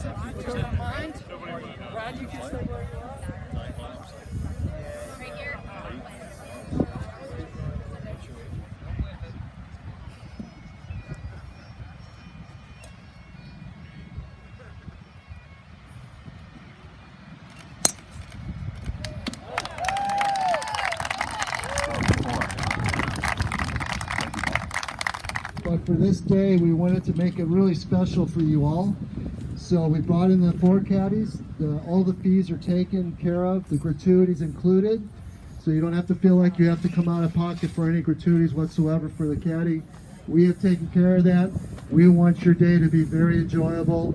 If you don't mind, Brad, you can stay where you are. Right here. But for this day, we wanted to make it really special for you all. So we brought in the 4 caddies. All the fees are taken care of, the gratuities included. So you don't have to feel like you have to come out of pocket for any gratuities whatsoever for the caddy. We have taken care of that. We want your day to be very enjoyable.